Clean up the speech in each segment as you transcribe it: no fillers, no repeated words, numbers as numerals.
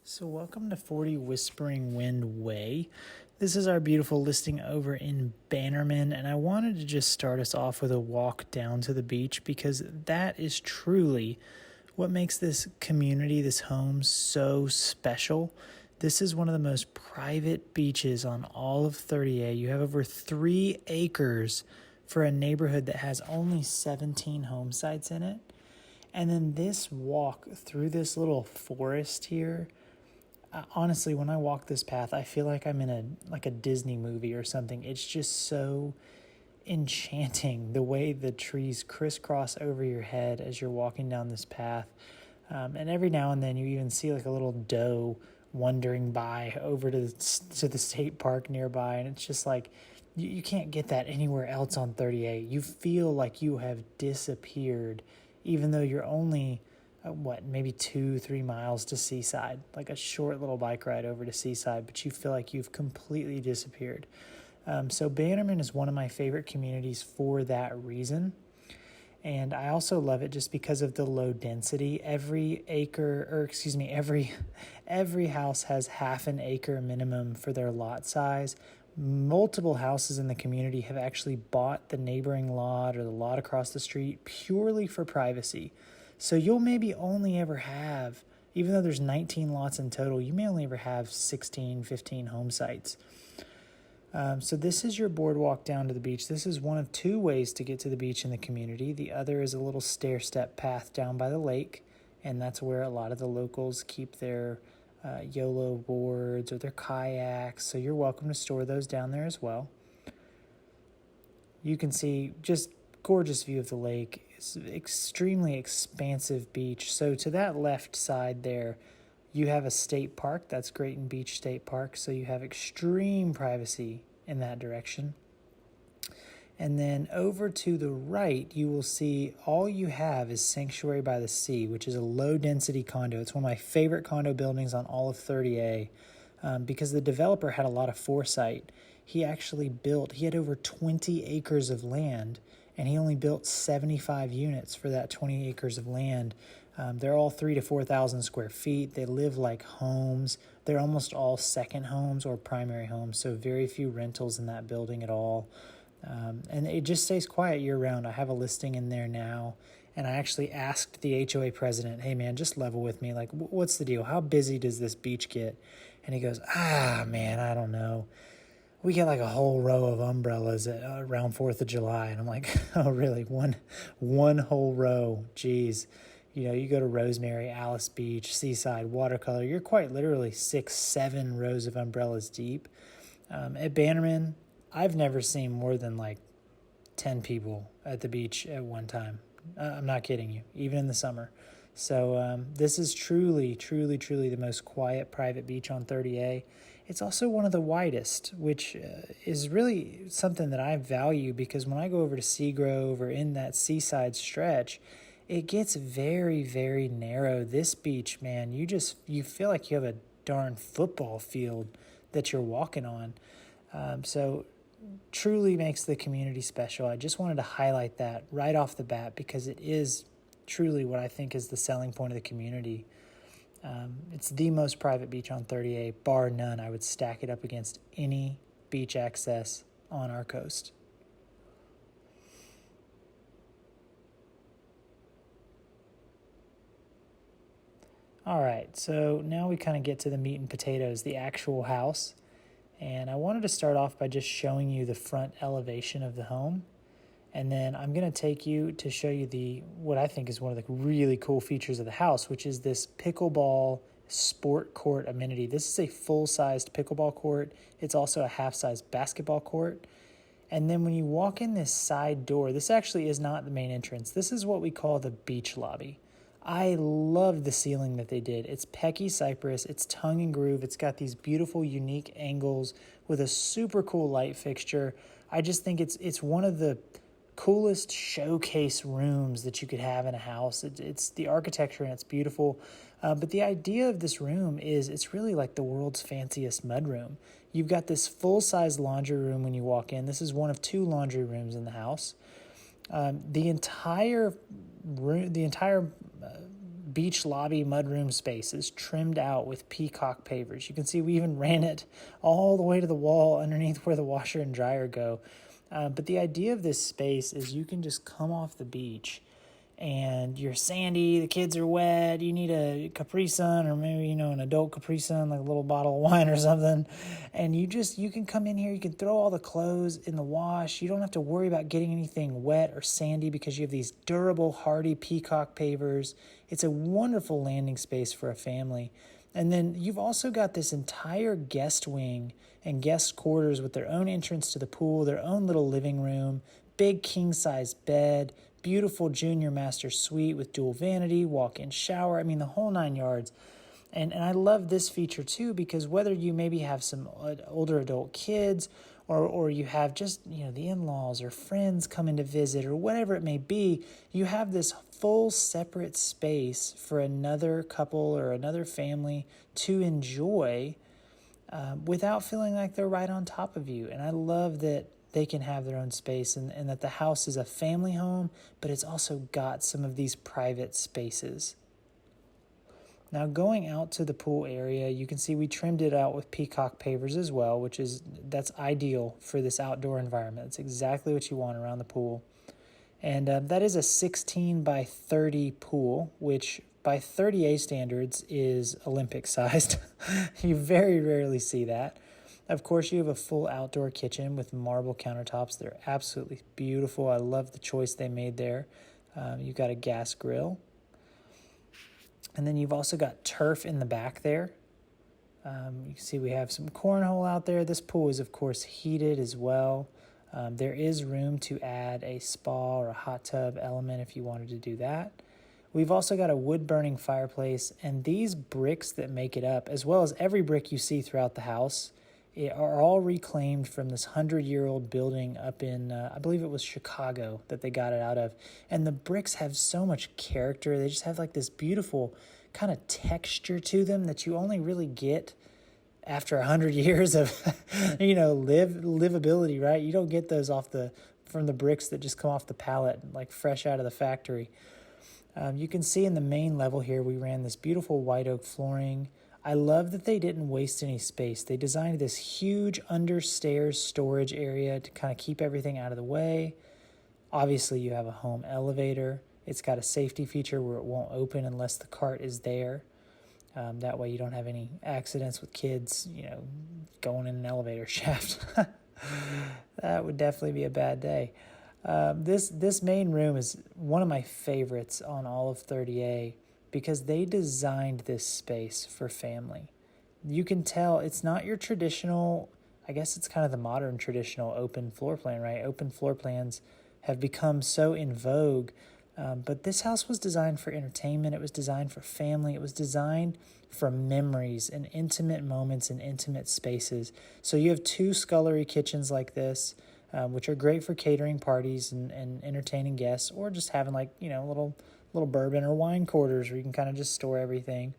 So welcome to 40 Whispering Wind Way. This is our beautiful listing over in Bannerman, and I wanted to just start us off with a walk down to the beach because that is truly what makes this community, this home, so special. This is one of the most private beaches on all of 30A. You have over 3 acres for a neighborhood that has only 17 home sites in it. And then this walk through this little forest here, honestly, when I walk this path, I feel like I'm in a Disney movie or something. It's just so enchanting the way the trees crisscross over your head as you're walking down this path. And every now and then you even see like a little doe wandering by over to the state park nearby, and it's just like you can't get that anywhere else on 38. You feel like you have disappeared, even though you're only maybe 2-3 miles to Seaside, like a short little bike ride over to Seaside, but you feel like you've completely disappeared. So Bannerman is one of my favorite communities for that reason. And I also love it just because of the low density. Every house has half an acre minimum for their lot size. Multiple houses in the community have actually bought the neighboring lot or the lot across the street purely for privacy. So you'll maybe only ever have, even though there's 19 lots in total, you may only ever have 16, 15 home sites. So this is your boardwalk down to the beach. This is one of 2 ways to get to the beach in the community. The other is a little stair-step path down by the lake, and that's where a lot of the locals keep their YOLO boards or their kayaks, so you're welcome to store those down there as well. You can see just gorgeous view of the lake. It's an extremely expansive beach. So to that left side there, you have a state park. That's Grayton Beach State Park. So you have extreme privacy in that direction. And then over to the right, you will see all you have is Sanctuary by the Sea, which is a low-density condo. It's one of my favorite condo buildings on all of 30A because the developer had a lot of foresight. He had over 20 acres of land, and he only built 75 units for that 20 acres of land. They're all 3,000 to 4,000 square feet. They live like homes. They're almost all second homes or primary homes, so very few rentals in that building at all. And it just stays quiet year-round. I have a listing in there now, and I actually asked the HOA president, hey, man, just level with me. Like, what's the deal? How busy does this beach get? And he goes, man, I don't know. We get like a whole row of umbrellas around 4th of July. And I'm like, oh, really? One whole row? Geez. You know, you go to Rosemary, Alice Beach, Seaside, Watercolor. You're quite literally 6-7 rows of umbrellas deep. At Bannerman, I've never seen more than like 10 people at the beach at one time. I'm not kidding you, even in the summer. So this is truly, truly, truly the most quiet private beach on 30A. It's also one of the widest, which is really something that I value because when I go over to Seagrove or in that Seaside stretch, it gets very, very narrow. This beach, man, you feel like you have a darn football field that you're walking on. So truly makes the community special. I just wanted to highlight that right off the bat because it is truly what I think is the selling point of the community. It's the most private beach on 30A, bar none. I would stack it up against any beach access on our coast. All right, so now we kind of get to the meat and potatoes, the actual house. And I wanted to start off by just showing you the front elevation of the home. And then I'm going to take you to show you what I think is one of the really cool features of the house, which is this pickleball sport court amenity. This is a full-sized pickleball court. It's also a half-sized basketball court. And then when you walk in this side door, this actually is not the main entrance. This is what we call the beach lobby. I love the ceiling that they did. It's Pecky Cypress. It's tongue and groove. It's got these beautiful, unique angles with a super cool light fixture. I just think it's one of the coolest showcase rooms that you could have in a house. It's the architecture and it's beautiful. But the idea of this room is it's really like the world's fanciest mudroom. You've got this full-size laundry room when you walk in. This is one of 2 laundry rooms in the house. The entire room, beach lobby mudroom spaces trimmed out with peacock pavers. You can see we even ran it all the way to the wall underneath where the washer and dryer go. But the idea of this space is you can just come off the beach and you're sandy, the kids are wet, you need a Capri Sun or maybe, an adult Capri Sun, like a little bottle of wine or something. And you can come in here, you can throw all the clothes in the wash. You don't have to worry about getting anything wet or sandy because you have these durable, hardy peacock pavers. It's a wonderful landing space for a family. And then you've also got this entire guest wing and guest quarters with their own entrance to the pool, their own little living room, big king-size bed, beautiful junior master suite with dual vanity, walk-in shower. I mean, the whole 9 yards. And I love this feature too, because whether you maybe have some older adult kids or you have just, the in-laws or friends coming to visit or whatever it may be, you have this full separate space for another couple or another family to enjoy without feeling like they're right on top of you. And I love that they can have their own space and that the house is a family home, but it's also got some of these private spaces. Now going out to the pool area, you can see we trimmed it out with peacock pavers as well, that's ideal for this outdoor environment. It's exactly what you want around the pool. And that is a 16 by 30 pool, which by 30A standards is Olympic sized. You very rarely see that. Of course, you have a full outdoor kitchen with marble countertops. They're absolutely beautiful. I love the choice they made there. You've got a gas grill. And then you've also got turf in the back there. You can see we have some cornhole out there. This pool is, of course, heated as well. There is room to add a spa or a hot tub element if you wanted to do that. We've also got a wood-burning fireplace, and these bricks that make it up, as well as every brick you see throughout the house, are all reclaimed from this 100-year-old building up in, I believe it was Chicago that they got it out of. And the bricks have so much character. They just have like this beautiful kind of texture to them that you only really get after 100 years of, livability, right? You don't get those from the bricks that just come off the pallet, like fresh out of the factory. You can see in the main level here, we ran this beautiful white oak flooring. I love that they didn't waste any space. They designed this huge understairs storage area to kind of keep everything out of the way. Obviously, you have a home elevator. It's got a safety feature where it won't open unless the cart is there. That way you don't have any accidents with kids, going in an elevator shaft. That would definitely be a bad day. This main room is one of my favorites on all of 30A because they designed this space for family. You can tell it's not your traditional, I guess it's kind of the modern traditional open floor plan, right? Open floor plans have become so in vogue, but this house was designed for entertainment. It was designed for family. It was designed for memories and intimate moments and intimate spaces. So you have 2 scullery kitchens like this, which are great for catering parties and entertaining guests, or just having little bourbon or wine quarters where you can kind of just store everything.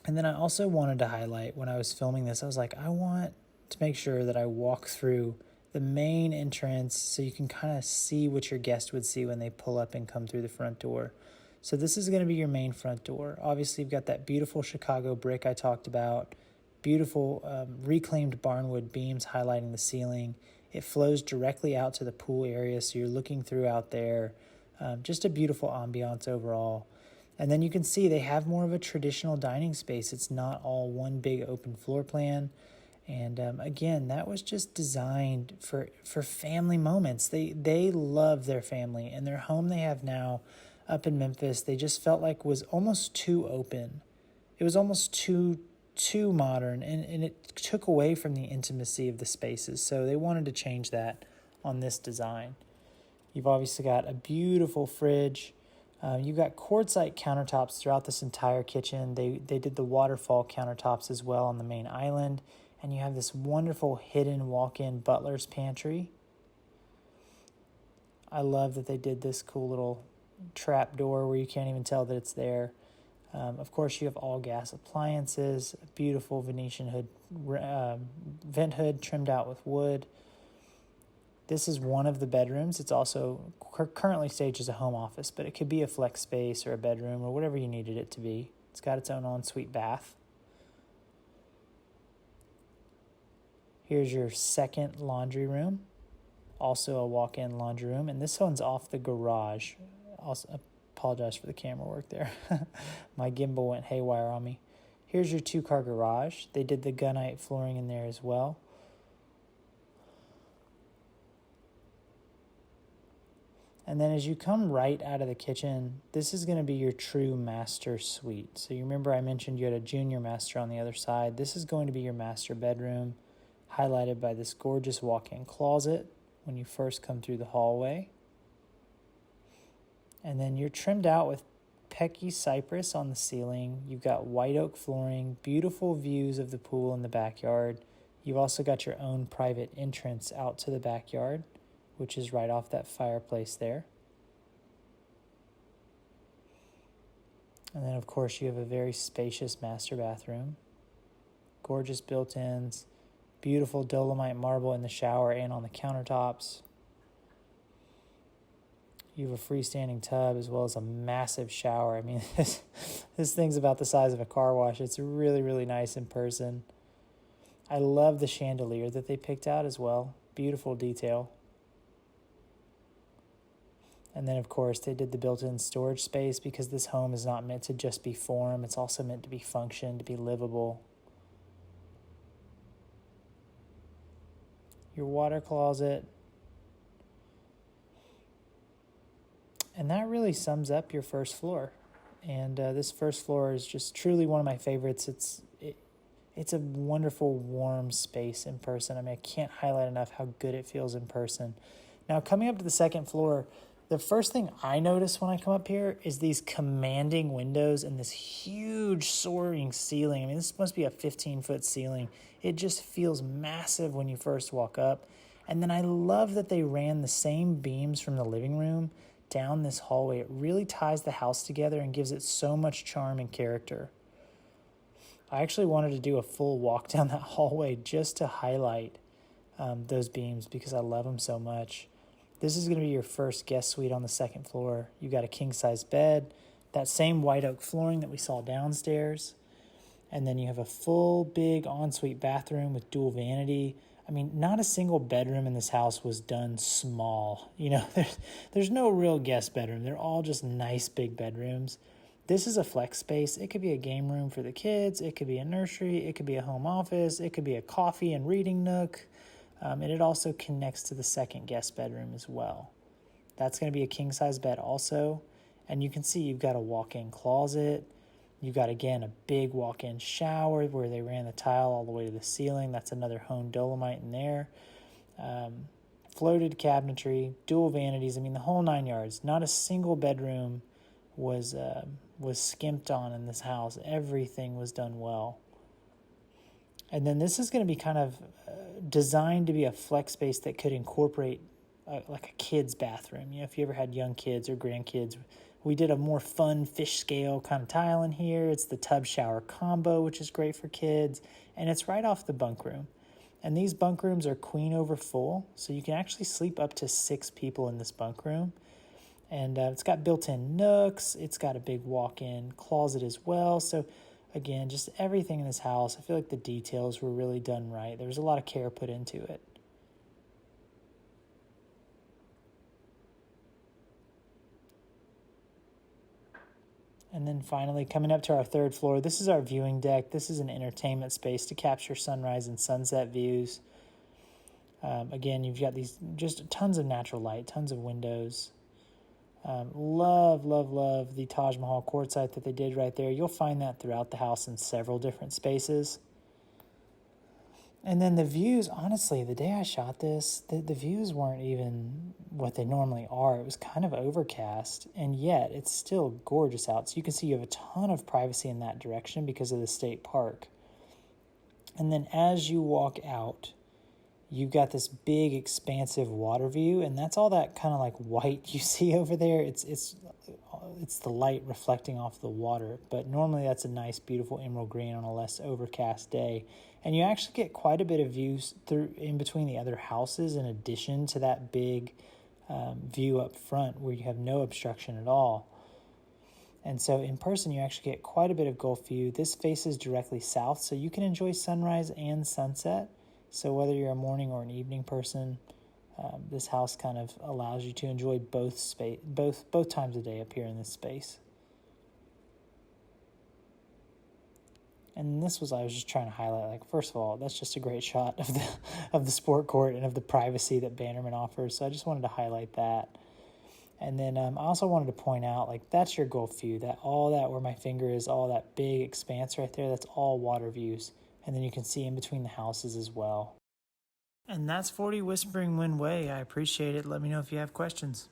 And then I also wanted to highlight when I was filming this, I was like, I want to make sure that I walk through the main entrance so you can kind of see what your guest would see when they pull up and come through the front door. So this is going to be your main front door. Obviously, you've got that beautiful Chicago brick I talked about, beautiful reclaimed barnwood beams highlighting the ceiling. It flows directly out to the pool area, so you're looking through out there. Just a beautiful ambiance overall. And then you can see they have more of a traditional dining space. It's not all one big open floor plan. And again, that was just designed for family moments. They love their family, and their home they have now up in Memphis, they just felt like was almost too open. It was almost too modern, and it took away from the intimacy of the spaces. So they wanted to change that on this design. You've obviously got a beautiful fridge. You've got quartzite countertops throughout this entire kitchen. They did the waterfall countertops as well on the main island. And you have this wonderful hidden walk-in butler's pantry. I love that they did this cool little trap door where you can't even tell that it's there. Of course, you have all gas appliances, a beautiful Venetian hood, vent hood trimmed out with wood. This is one of the bedrooms. It's also currently staged as a home office, but it could be a flex space or a bedroom or whatever you needed it to be. It's got its own ensuite bath. Here's your second laundry room, also a walk-in laundry room, and this one's off the garage. Also, apologize for the camera work there. My gimbal went haywire on me. Here's your 2-car garage. They did the gunite flooring in there as well. And then as you come right out of the kitchen, this is going to be your true master suite. So you remember I mentioned you had a junior master on the other side. This is going to be your master bedroom, highlighted by this gorgeous walk-in closet when you first come through the hallway. And then you're trimmed out with Pecky cypress on the ceiling. You've got white oak flooring, beautiful views of the pool in the backyard. You've also got your own private entrance out to the backyard, which is right off that fireplace there. And then, of course, you have a very spacious master bathroom. Gorgeous built-ins, beautiful dolomite marble in the shower and on the countertops. You have a freestanding tub as well as a massive shower. I mean, this thing's about the size of a car wash. It's really, really nice in person. I love the chandelier that they picked out as well. Beautiful detail. And then, of course, they did the built-in storage space because this home is not meant to just be form. It's also meant to be function, to be livable. Your water closet. And that really sums up your first floor. And this first floor is just truly one of my favorites. It's a wonderful, warm space in person. I mean, I can't highlight enough how good it feels in person. Now, coming up to the second floor, the first thing I notice when I come up here is these commanding windows and this huge soaring ceiling. I mean, this must be a 15-foot ceiling. It just feels massive when you first walk up. And then I love that they ran the same beams from the living room down this hallway. It really ties the house together and gives it so much charm and character. I actually wanted to do a full walk down that hallway just to highlight those beams because I love them so much. This is going to be your first guest suite on the second floor. You got a king-size bed, that same white oak flooring that we saw downstairs, and then you have a full big ensuite bathroom with dual vanity. I mean, not a single bedroom in this house was done small. You know, there's no real guest bedroom. They're all just nice big bedrooms. This is a flex space. It could be a game room for the kids. It could be a nursery. It could be a home office. It could be a coffee and reading nook. And it also connects to the second guest bedroom as well. That's going to be a king-size bed also. And you can see you've got a walk-in closet. You've got, again, a big walk-in shower where they ran the tile all the way to the ceiling. That's another honed dolomite in there. Floated cabinetry, dual vanities. I mean, the whole 9 yards. Not a single bedroom was skimped on in this house. Everything was done well. And then this is going to be kind of designed to be a flex space that could incorporate like a kid's bathroom. You know, if you ever had young kids or grandkids, we did a more fun fish scale kind of tile in here. It's the tub shower combo, which is great for kids. And it's right off the bunk room. And these bunk rooms are queen over full. So you can actually sleep up to 6 people in this bunk room. And it's got built-in nooks. It's got a big walk-in closet as well. So again, just everything in this house, I feel like the details were really done right. There was a lot of care put into it. And then finally, coming up to our third floor, this is our viewing deck. This is an entertainment space to capture sunrise and sunset views. Again, you've got these just tons of natural light, tons of windows. Love the Taj Mahal quartzite that they did right there. You'll find that throughout the house in several different spaces. And then the views, honestly, the day I shot this, the views weren't even what they normally are. It was kind of overcast, and yet it's still gorgeous out. So you can see you have a ton of privacy in that direction because of the state park. And then as you walk out, you've got this big expansive water view, and that's all that kind of like white you see over there. It's the light reflecting off the water, but normally that's a nice beautiful emerald green on a less overcast day. And you actually get quite a bit of views through in between the other houses in addition to that big view up front where you have no obstruction at all. And so in person, you actually get quite a bit of Gulf view. This faces directly south, so you can enjoy sunrise and sunset. So whether you're a morning or an evening person, this house kind of allows you to enjoy both times of day up here in this space. And I was just trying to highlight, like, first of all, that's just a great shot of the sport court and of the privacy that Bannerman offers. So I just wanted to highlight that. And then I also wanted to point out, like, that's your Gulf view. All that where my finger is, all that big expanse right there, that's all water views. And then you can see in between the houses as well. And that's 40 Whispering Wind Way. I appreciate it. Let me know if you have questions.